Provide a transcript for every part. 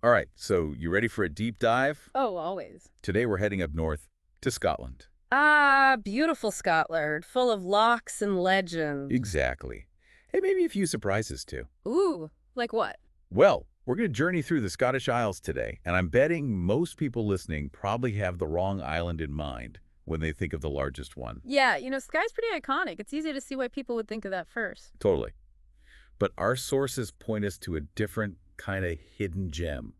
All right, so you ready for a deep dive? Oh, always. Today we're heading up north to Scotland. Ah, beautiful Scotland, full of locks and legends. Exactly. Hey, maybe a few surprises too. Ooh, like what? Well, we're going to journey through the Scottish Isles today, and I'm betting most people listening probably have the wrong island in mind when they think of the largest one. Yeah, Skye's pretty iconic. It's easy to see why people would think of that first. Totally. But our sources point us to a different kind of hidden gem,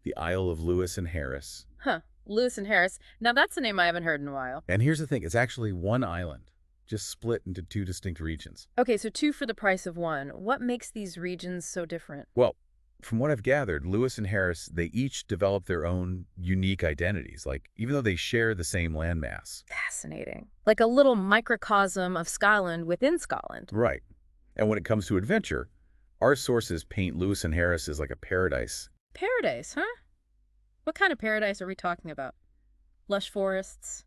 the Isle of Lewis and Harris. Huh. Lewis and Harris. Now that's a name I haven't heard in a while. And here's the thing, it's actually one island, just split into two distinct regions. Okay, so two for the price of one. What makes these regions so different? Well, from what I've gathered, Lewis and Harris, they each develop their own unique identities, like even though they share the same landmass. Fascinating. Like a little microcosm of Scotland within Scotland. Right. And when it comes to adventure, our sources paint Lewis and Harris as like a paradise. Paradise, huh? What kind of paradise are we talking about? Lush forests,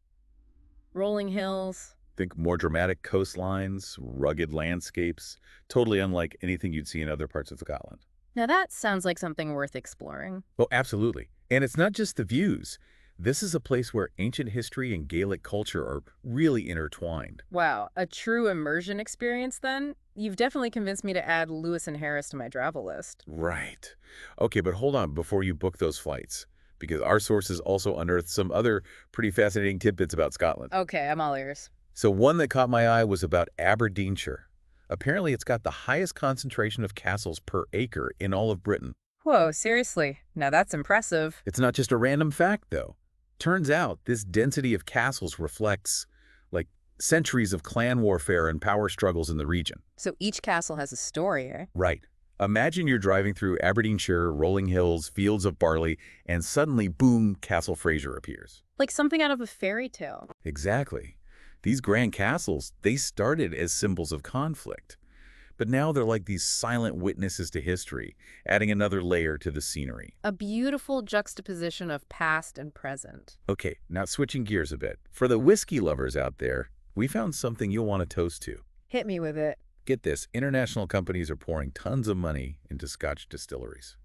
rolling hills. Think more dramatic coastlines, rugged landscapes, totally unlike anything you'd see in other parts of Scotland. Now that sounds like something worth exploring. Oh, absolutely. And it's not just the views. This is a place where ancient history and Gaelic culture are really intertwined. Wow, a true immersion experience then? You've definitely convinced me to add Lewis and Harris to my travel list. Right. Okay, but hold on before you book those flights, because our sources also unearthed some other pretty fascinating tidbits about Scotland. Okay, I'm all ears. So one that caught my eye was about Aberdeenshire. Apparently, it's got the highest concentration of castles per acre in all of Britain. Whoa, seriously? Now that's impressive. It's not just a random fact, though. Turns out this density of castles reflects, like, centuries of clan warfare and power struggles in the region. So each castle has a story, eh? Right. Imagine you're driving through Aberdeenshire, rolling hills, fields of barley, and suddenly, boom, Castle Fraser appears. Like something out of a fairy tale. Exactly. These grand castles, they started as symbols of conflict. But now they're like these silent witnesses to history, adding another layer to the scenery. A beautiful juxtaposition of past and present. Okay, now switching gears a bit. For the whiskey lovers out there, we found something you'll want to toast to. Hit me with it. Get this, international companies are pouring tons of money into Scotch distilleries.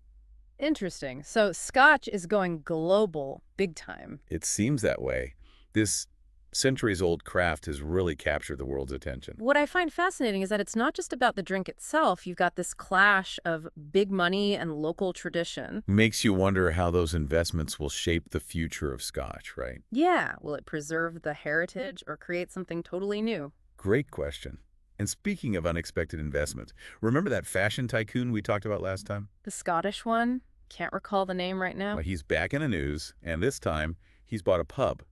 Interesting. So Scotch is going global big time. It seems that way. This centuries-old craft has really captured the world's attention. What I find fascinating is that it's not just about the drink itself. You've got this clash of big money and local tradition. Makes you wonder how those investments will shape the future of Scotch, right? Yeah, will it preserve the heritage or create something totally new? Great question. And speaking of unexpected investment, remember that fashion tycoon we talked about last time? The Scottish one? Can't recall the name right now. Well, he's back in the news, and this time he's bought a pub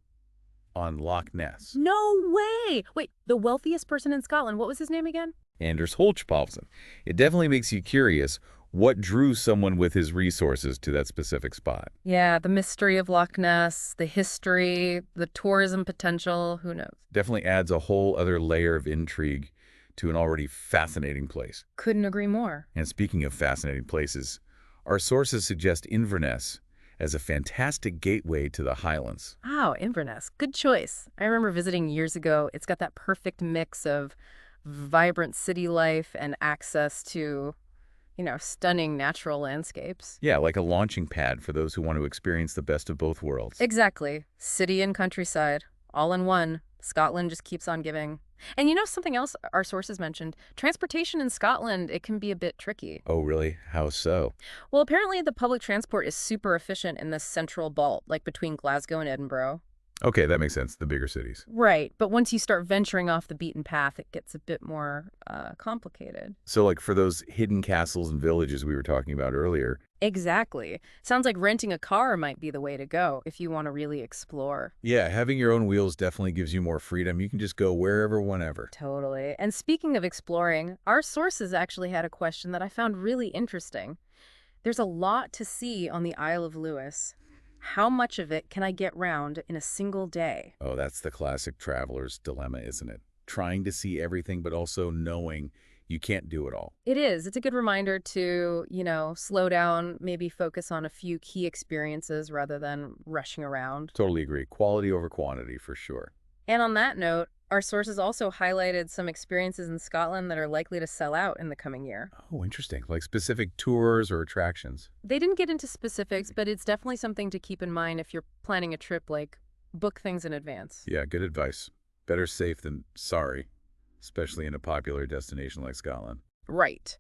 on Loch Ness. No way! Wait, the wealthiest person in Scotland, what was his name again? Anders Holchpausen. It definitely makes you curious what drew someone with his resources to that specific spot. Yeah, the mystery of Loch Ness, the history, the tourism potential, who knows? Definitely adds a whole other layer of intrigue to an already fascinating place. Couldn't agree more. And speaking of fascinating places, our sources suggest Inverness as a fantastic gateway to the Highlands. Wow, Inverness. Good choice. I remember visiting years ago. It's got that perfect mix of vibrant city life and access to, stunning natural landscapes. Yeah, like a launching pad for those who want to experience the best of both worlds. Exactly. City and countryside, all in one. Scotland just keeps on giving. And something else our sources mentioned, transportation in Scotland, it can be a bit tricky. Oh, really? How so? Well, apparently the public transport is super efficient in the central belt, like between Glasgow and Edinburgh. Okay, that makes sense. The bigger cities. Right, but once you start venturing off the beaten path, it gets a bit more complicated. So, like for those hidden castles and villages we were talking about earlier. Exactly. Sounds like renting a car might be the way to go if you want to really explore. Yeah, having your own wheels definitely gives you more freedom. You can just go wherever, whenever. Totally. And speaking of exploring, our sources actually had a question that I found really interesting. There's a lot to see on the Isle of Lewis. How much of it can I get round in a single day? Oh, that's the classic traveler's dilemma, isn't it? Trying to see everything, but also knowing you can't do it all. It is. It's a good reminder to, slow down, maybe focus on a few key experiences rather than rushing around. Totally agree. Quality over quantity, for sure. And on that note, Our sources also highlighted some experiences in Scotland that are likely to sell out in the coming year. Oh, interesting. Like specific tours or attractions. They didn't get into specifics, but it's definitely something to keep in mind if you're planning a trip, like book things in advance. Yeah, good advice. Better safe than sorry, especially in a popular destination like Scotland. Right.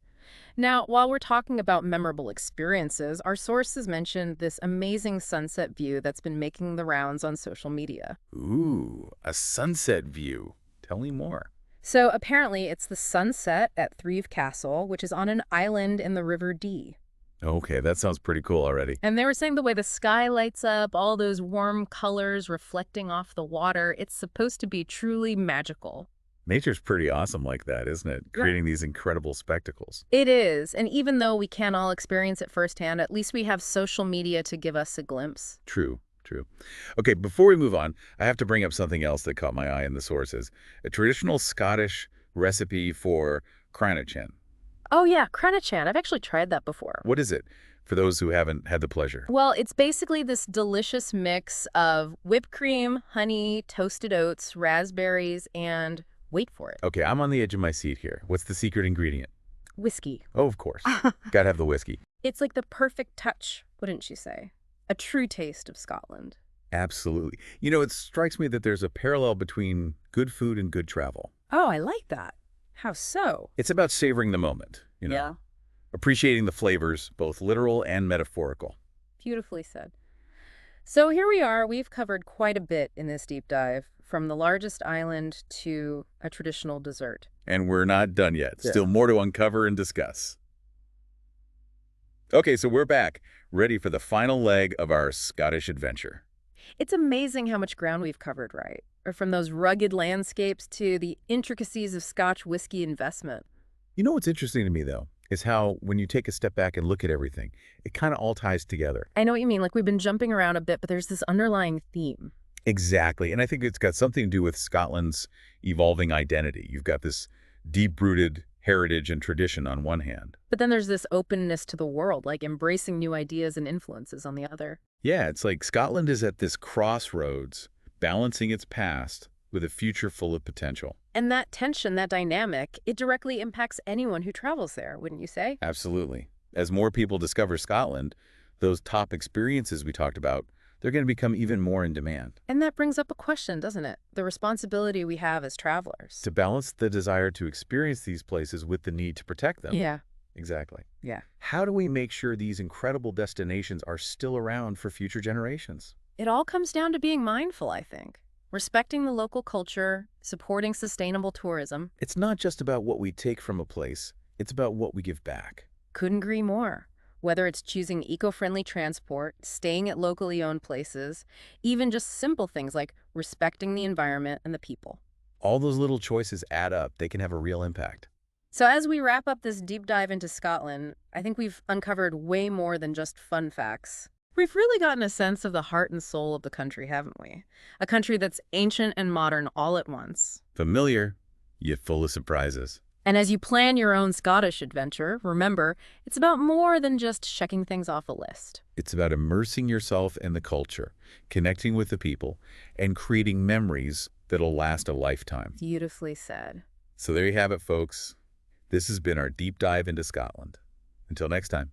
Now, while we're talking about memorable experiences, our sources mentioned this amazing sunset view that's been making the rounds on social media. Ooh, a sunset view. Tell me more. So apparently it's the sunset at Thrieve Castle, which is on an island in the River Dee. Okay, that sounds pretty cool already. And they were saying the way the sky lights up, all those warm colors reflecting off the water, it's supposed to be truly magical. Nature's pretty awesome like that, isn't it? Yeah. Creating these incredible spectacles. It is. And even though we can't all experience it firsthand, at least we have social media to give us a glimpse. True, true. Okay, before we move on, I have to bring up something else that caught my eye in the sources. A traditional Scottish recipe for cranachan. Oh yeah, Crenachan. I've actually tried that before. What is it, for those who haven't had the pleasure? Well, it's basically this delicious mix of whipped cream, honey, toasted oats, raspberries, and wait for it, Okay, I'm on the edge of my seat here. What's the secret ingredient? whiskey. Oh, of course. Gotta have the whiskey. It's like the perfect touch, wouldn't you say? A true taste of Scotland. Absolutely. You know, it strikes me that there's a parallel between good food and good travel. Oh, I like that. How so? It's about savoring the moment, appreciating the flavors, both literal and metaphorical. Beautifully said. So here we are. We've covered quite a bit in this deep dive, from the largest island to a traditional dessert. And we're not done yet. Yeah. Still more to uncover and discuss. Okay, so we're back, ready for the final leg of our Scottish adventure. It's amazing how much ground we've covered, right? Or from those rugged landscapes to the intricacies of Scotch whiskey investment. You know what's interesting to me, though, is how when you take a step back and look at everything, it kind of all ties together. I know what you mean. Like we've been jumping around a bit, but there's this underlying theme. Exactly. And I think it's got something to do with Scotland's evolving identity. You've got this deep-rooted heritage and tradition on one hand. But then there's this openness to the world, like embracing new ideas and influences on the other. Yeah, it's like Scotland is at this crossroads, balancing its past with a future full of potential. And that tension, that dynamic, it directly impacts anyone who travels there, wouldn't you say? Absolutely. As more people discover Scotland, those top experiences we talked about, they're going to become even more in demand. And that brings up a question, doesn't it? The responsibility we have as travelers. To balance the desire to experience these places with the need to protect them. Yeah. Exactly. Yeah. How do we make sure these incredible destinations are still around for future generations? It all comes down to being mindful, I think. Respecting the local culture, supporting sustainable tourism. It's not just about what we take from a place, it's about what we give back. Couldn't agree more. Whether it's choosing eco-friendly transport, staying at locally owned places, even just simple things like respecting the environment and the people. All those little choices add up. They can have a real impact. So as we wrap up this deep dive into Scotland, I think we've uncovered way more than just fun facts. We've really gotten a sense of the heart and soul of the country, haven't we? A country that's ancient and modern all at once. Familiar, yet full of surprises. And as you plan your own Scottish adventure, remember, it's about more than just checking things off a list. It's about immersing yourself in the culture, connecting with the people, and creating memories that'll last a lifetime. Beautifully said. So there you have it, folks. This has been our deep dive into Scotland. Until next time.